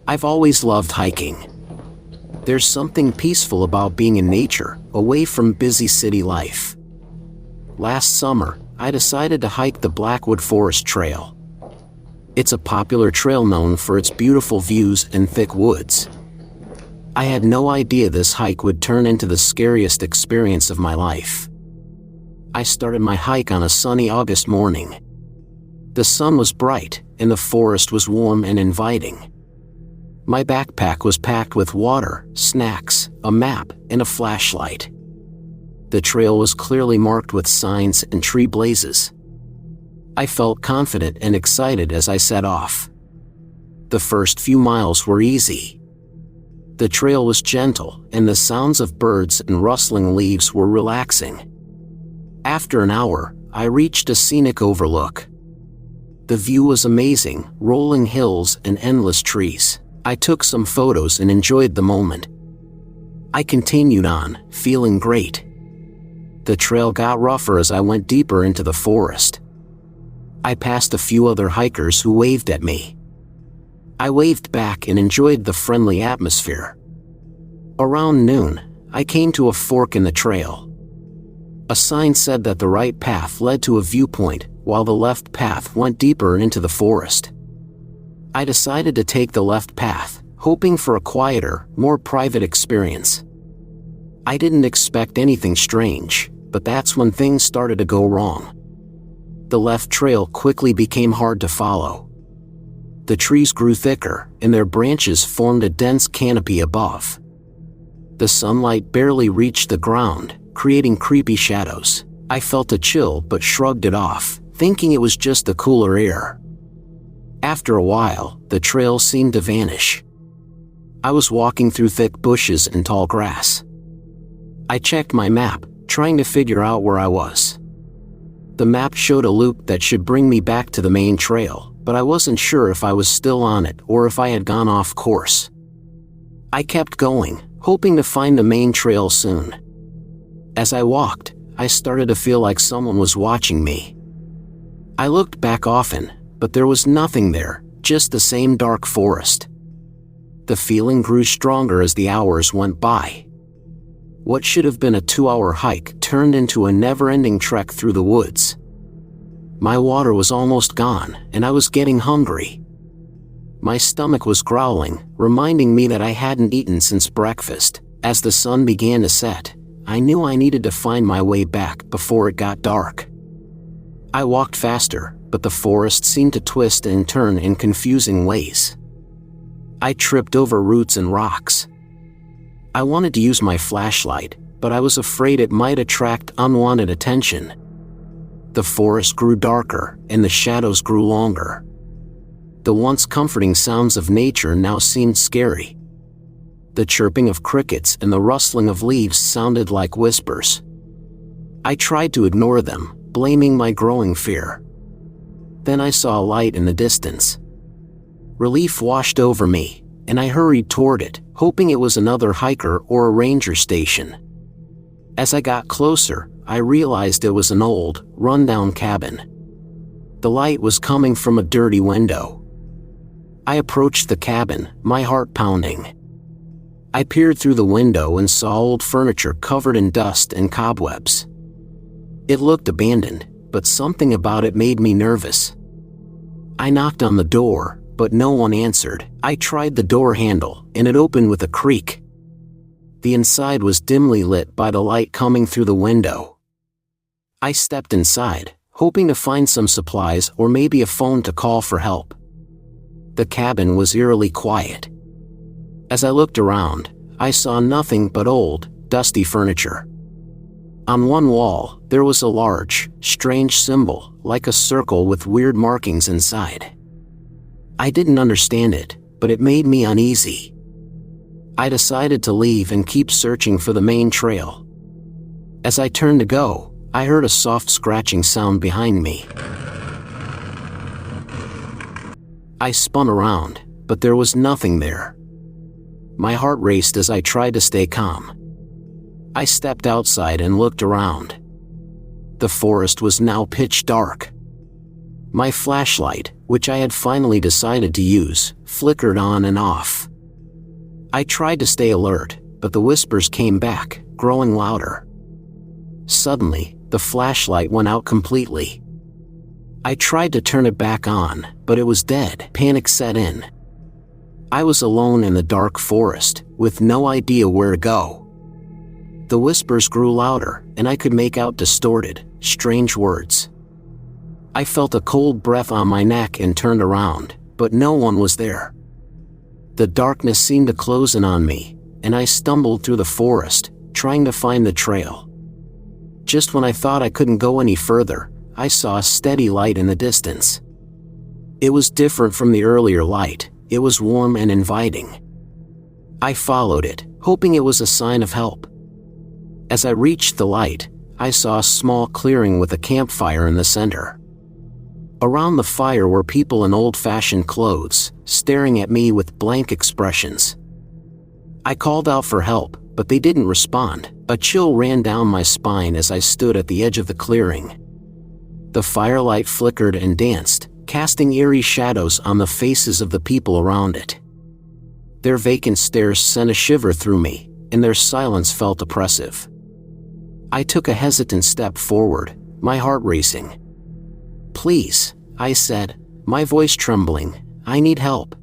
I've always loved hiking. There's something peaceful about being in nature, away from busy city life. Last summer, I decided to hike the Blackwood Forest Trail. It's a popular trail known for its beautiful views and thick woods. I had no idea this hike would turn into the scariest experience of my life. I started my hike on a sunny August morning. The sun was bright, and the forest was warm and inviting. My backpack was packed with water, snacks, a map, and a flashlight. The trail was clearly marked with signs and tree blazes. I felt confident and excited as I set off. The first few miles were easy. The trail was gentle, and the sounds of birds and rustling leaves were relaxing. After an hour, I reached a scenic overlook. The view was amazing, rolling hills and endless trees. I took some photos and enjoyed the moment. I continued on, feeling great. The trail got rougher as I went deeper into the forest. I passed a few other hikers who waved at me. I waved back and enjoyed the friendly atmosphere. Around noon, I came to a fork in the trail. A sign said that the right path led to a viewpoint, while the left path went deeper into the forest. I decided to take the left path, hoping for a quieter, more private experience. I didn't expect anything strange, but that's when things started to go wrong. The left trail quickly became hard to follow. The trees grew thicker, and their branches formed a dense canopy above. The sunlight barely reached the ground, creating creepy shadows. I felt a chill but shrugged it off, thinking it was just the cooler air. After a while, the trail seemed to vanish. I was walking through thick bushes and tall grass. I checked my map, trying to figure out where I was. The map showed a loop that should bring me back to the main trail, but I wasn't sure if I was still on it or if I had gone off course. I kept going, hoping to find the main trail soon. As I walked, I started to feel like someone was watching me. I looked back often, but there was nothing there, just the same dark forest. The feeling grew stronger as the hours went by. What should have been a 2-hour hike turned into a never-ending trek through the woods. My water was almost gone, and I was getting hungry. My stomach was growling, reminding me that I hadn't eaten since breakfast. As the sun began to set, I knew I needed to find my way back before it got dark. I walked faster, but the forest seemed to twist and turn in confusing ways. I tripped over roots and rocks. I wanted to use my flashlight, but I was afraid it might attract unwanted attention. The forest grew darker, and the shadows grew longer. The once comforting sounds of nature now seemed scary. The chirping of crickets and the rustling of leaves sounded like whispers. I tried to ignore them, blaming my growing fear. Then I saw a light in the distance. Relief washed over me, and I hurried toward it, hoping it was another hiker or a ranger station. As I got closer, I realized it was an old, run-down cabin. The light was coming from a dirty window. I approached the cabin, my heart pounding. I peered through the window and saw old furniture covered in dust and cobwebs. It looked abandoned, but something about it made me nervous. I knocked on the door, but no one answered. I tried the door handle, and it opened with a creak. The inside was dimly lit by the light coming through the window. I stepped inside, hoping to find some supplies or maybe a phone to call for help. The cabin was eerily quiet. As I looked around, I saw nothing but old, dusty furniture. On one wall, there was a large, strange symbol, like a circle with weird markings inside. I didn't understand it, but it made me uneasy. I decided to leave and keep searching for the main trail. As I turned to go, I heard a soft scratching sound behind me. I spun around, but there was nothing there. My heart raced as I tried to stay calm. I stepped outside and looked around. The forest was now pitch dark. My flashlight, which I had finally decided to use, flickered on and off. I tried to stay alert, but the whispers came back, growing louder. Suddenly, the flashlight went out completely. I tried to turn it back on, but it was dead. Panic set in. I was alone in the dark forest, with no idea where to go. The whispers grew louder, and I could make out distorted, strange words. I felt a cold breath on my neck and turned around, but no one was there. The darkness seemed to close in on me, and I stumbled through the forest, trying to find the trail. Just when I thought I couldn't go any further, I saw a steady light in the distance. It was different from the earlier light. It was warm and inviting. I followed it, hoping it was a sign of help. As I reached the light, I saw a small clearing with a campfire in the center. Around the fire were people in old-fashioned clothes, staring at me with blank expressions. I called out for help, but they didn't respond. A chill ran down my spine as I stood at the edge of the clearing. The firelight flickered and danced, casting eerie shadows on the faces of the people around it. Their vacant stares sent a shiver through me, and their silence felt oppressive. I took a hesitant step forward, my heart racing. "Please," I said, my voice trembling, "I need help."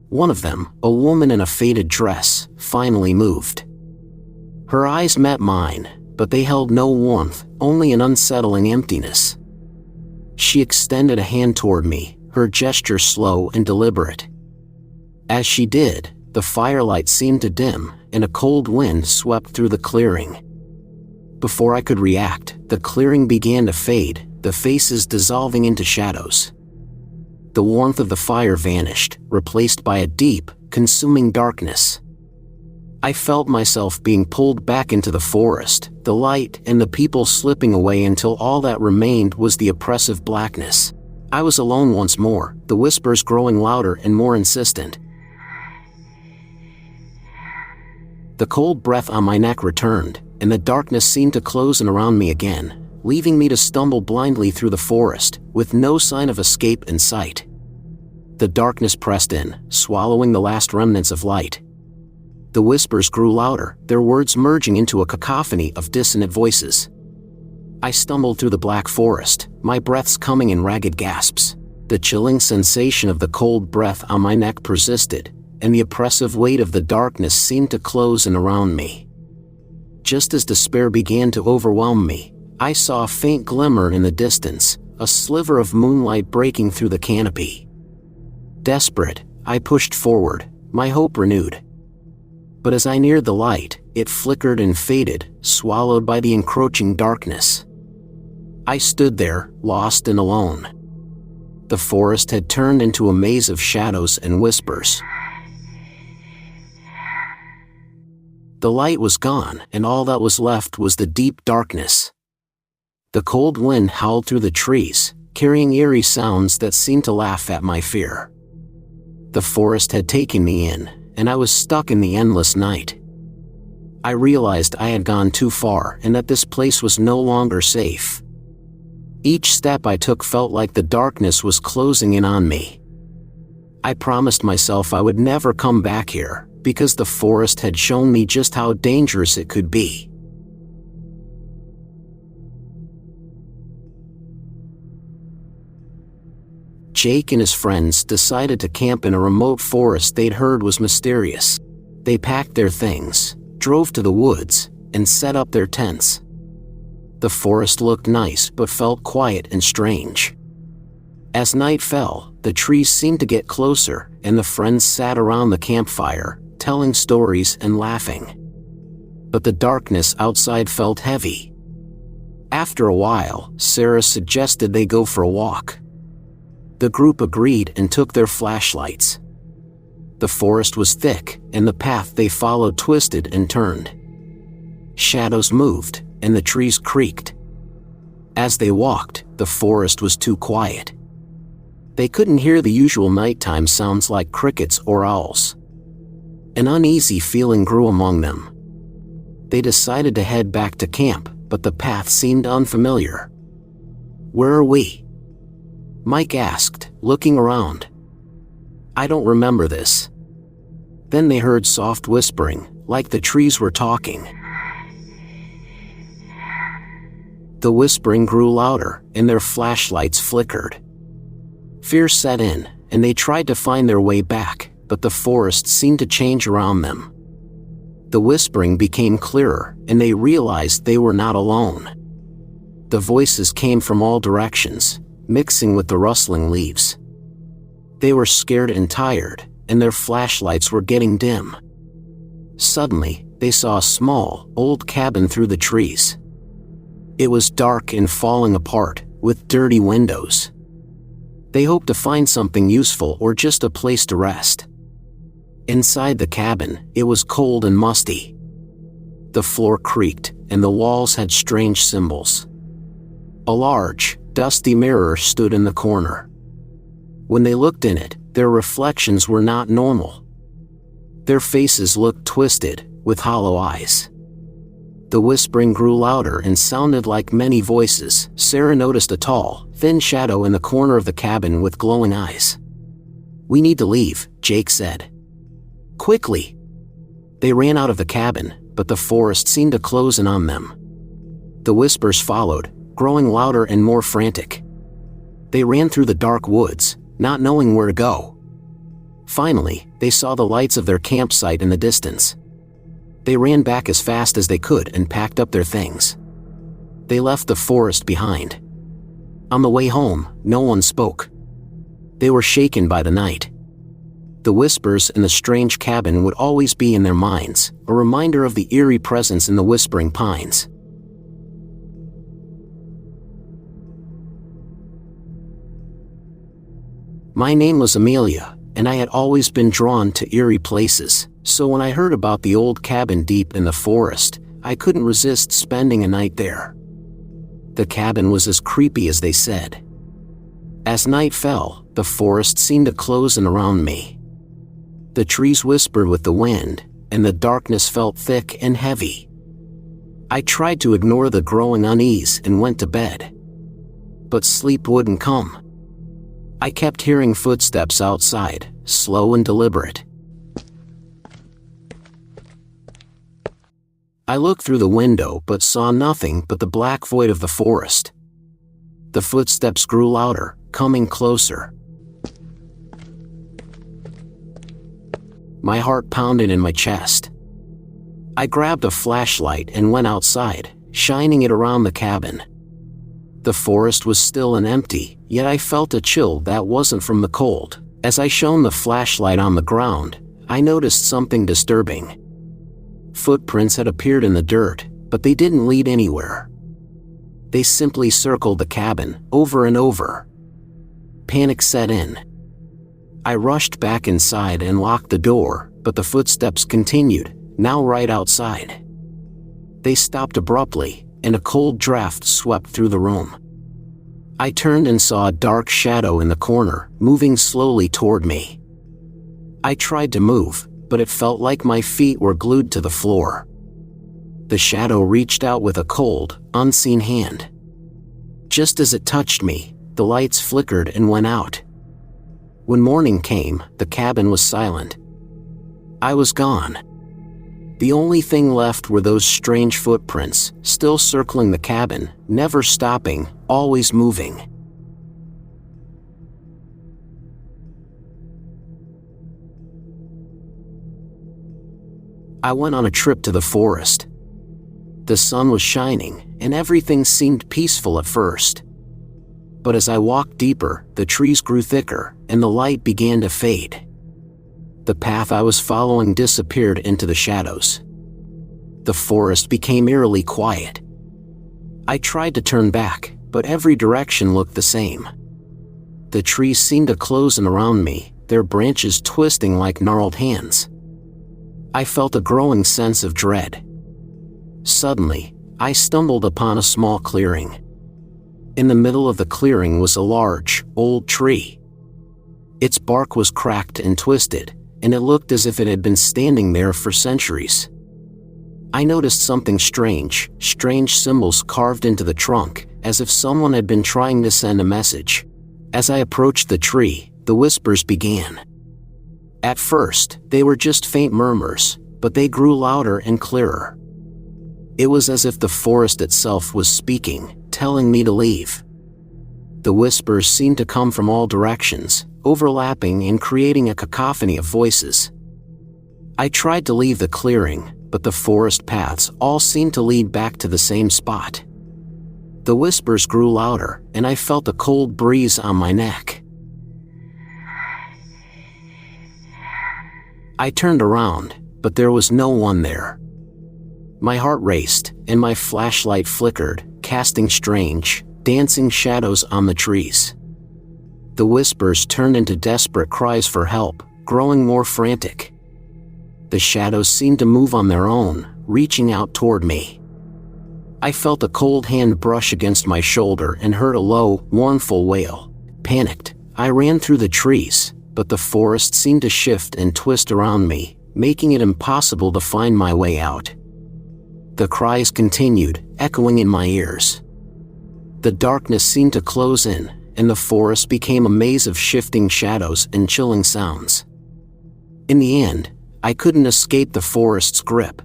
One of them, a woman in a faded dress, finally moved. Her eyes met mine, but they held no warmth, only an unsettling emptiness. She extended a hand toward me, her gesture slow and deliberate. As she did, the firelight seemed to dim, and a cold wind swept through the clearing. Before I could react, the clearing began to fade, the faces dissolving into shadows. The warmth of the fire vanished, replaced by a deep, consuming darkness. I felt myself being pulled back into the forest, the light and the people slipping away until all that remained was the oppressive blackness. I was alone once more, the whispers growing louder and more insistent. The cold breath on my neck returned, and the darkness seemed to close in around me again, leaving me to stumble blindly through the forest, with no sign of escape in sight. The darkness pressed in, swallowing the last remnants of light. The whispers grew louder, their words merging into a cacophony of dissonant voices. I stumbled through the black forest, my breaths coming in ragged gasps. The chilling sensation of the cold breath on my neck persisted, and the oppressive weight of the darkness seemed to close in around me. Just as despair began to overwhelm me, I saw a faint glimmer in the distance, a sliver of moonlight breaking through the canopy. Desperate, I pushed forward, my hope renewed. But as I neared the light, it flickered and faded, swallowed by the encroaching darkness. I stood there, lost and alone. The forest had turned into a maze of shadows and whispers. The light was gone, and all that was left was the deep darkness. The cold wind howled through the trees, carrying eerie sounds that seemed to laugh at my fear. The forest had taken me in, and I was stuck in the endless night. I realized I had gone too far and that this place was no longer safe. Each step I took felt like the darkness was closing in on me. I promised myself I would never come back here, because the forest had shown me just how dangerous it could be. Jake and his friends decided to camp in a remote forest they'd heard was mysterious. They packed their things, drove to the woods, and set up their tents. The forest looked nice but felt quiet and strange. As night fell, the trees seemed to get closer, and the friends sat around the campfire, telling stories and laughing. But the darkness outside felt heavy. After a while, Sarah suggested they go for a walk. The group agreed and took their flashlights. The forest was thick, and the path they followed twisted and turned. Shadows moved, and the trees creaked. As they walked, the forest was too quiet. They couldn't hear the usual nighttime sounds like crickets or owls. An uneasy feeling grew among them. They decided to head back to camp, but the path seemed unfamiliar. "Where are we?" Mike asked, looking around. I don't remember this. Then they heard soft whispering, like the trees were talking. The whispering grew louder, and their flashlights flickered. Fear set in, and they tried to find their way back, but the forest seemed to change around them. The whispering became clearer, and they realized they were not alone. The voices came from all directions, mixing with the rustling leaves. They were scared and tired, and their flashlights were getting dim. Suddenly, they saw a small, old cabin through the trees. It was dark and falling apart, with dirty windows. They hoped to find something useful or just a place to rest. Inside the cabin, it was cold and musty. The floor creaked, and the walls had strange symbols. A large, dusty mirror stood in the corner. When they looked in it, their reflections were not normal. Their faces looked twisted, with hollow eyes. The whispering grew louder and sounded like many voices. Sarah noticed a tall, thin shadow in the corner of the cabin with glowing eyes. We need to leave, Jake said. Quickly! They ran out of the cabin, but the forest seemed to close in on them. The whispers followed, growing louder and more frantic. They ran through the dark woods, not knowing where to go. Finally, they saw the lights of their campsite in the distance. They ran back as fast as they could and packed up their things. They left the forest behind. On the way home, no one spoke. They were shaken by the night. The whispers in the strange cabin would always be in their minds, a reminder of the eerie presence in the whispering pines. My name was Amelia, and I had always been drawn to eerie places, so when I heard about the old cabin deep in the forest, I couldn't resist spending a night there. The cabin was as creepy as they said. As night fell, the forest seemed to close in around me. The trees whispered with the wind, and the darkness felt thick and heavy. I tried to ignore the growing unease and went to bed. But sleep wouldn't come. I kept hearing footsteps outside, slow and deliberate. I looked through the window but saw nothing but the black void of the forest. The footsteps grew louder, coming closer. My heart pounded in my chest. I grabbed a flashlight and went outside, shining it around the cabin. The forest was still and empty, yet I felt a chill that wasn't from the cold. As I shone the flashlight on the ground, I noticed something disturbing. Footprints had appeared in the dirt, but they didn't lead anywhere. They simply circled the cabin, over and over. Panic set in. I rushed back inside and locked the door, but the footsteps continued, now right outside. They stopped abruptly, and a cold draft swept through the room. I turned and saw a dark shadow in the corner, moving slowly toward me. I tried to move, but it felt like my feet were glued to the floor. The shadow reached out with a cold, unseen hand. Just as it touched me, the lights flickered and went out. When morning came, the cabin was silent. I was gone. The only thing left were those strange footprints, still circling the cabin, never stopping, always moving. I went on a trip to the forest. The sun was shining, and everything seemed peaceful at first. But as I walked deeper, the trees grew thicker, and the light began to fade. The path I was following disappeared into the shadows. The forest became eerily quiet. I tried to turn back, but every direction looked the same. The trees seemed to close in around me, their branches twisting like gnarled hands. I felt a growing sense of dread. Suddenly, I stumbled upon a small clearing. In the middle of the clearing was a large, old tree. Its bark was cracked and twisted, and it looked as if it had been standing there for centuries. I noticed something strange symbols carved into the trunk, as if someone had been trying to send a message. As I approached the tree, the whispers began. At first, they were just faint murmurs, but they grew louder and clearer. It was as if the forest itself was speaking, telling me to leave. The whispers seemed to come from all directions, overlapping and creating a cacophony of voices. I tried to leave the clearing, but the forest paths all seemed to lead back to the same spot. The whispers grew louder, and I felt a cold breeze on my neck. I turned around, but there was no one there. My heart raced, and my flashlight flickered, casting strange, dancing shadows on the trees. The whispers turned into desperate cries for help, growing more frantic. The shadows seemed to move on their own, reaching out toward me. I felt a cold hand brush against my shoulder and heard a low, mournful wail. Panicked, I ran through the trees, but the forest seemed to shift and twist around me, making it impossible to find my way out. The cries continued, echoing in my ears. The darkness seemed to close in, and the forest became a maze of shifting shadows and chilling sounds. In the end, I couldn't escape the forest's grip.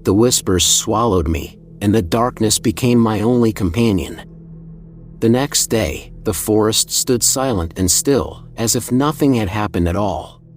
The whispers swallowed me, and the darkness became my only companion. The next day, the forest stood silent and still, as if nothing had happened at all.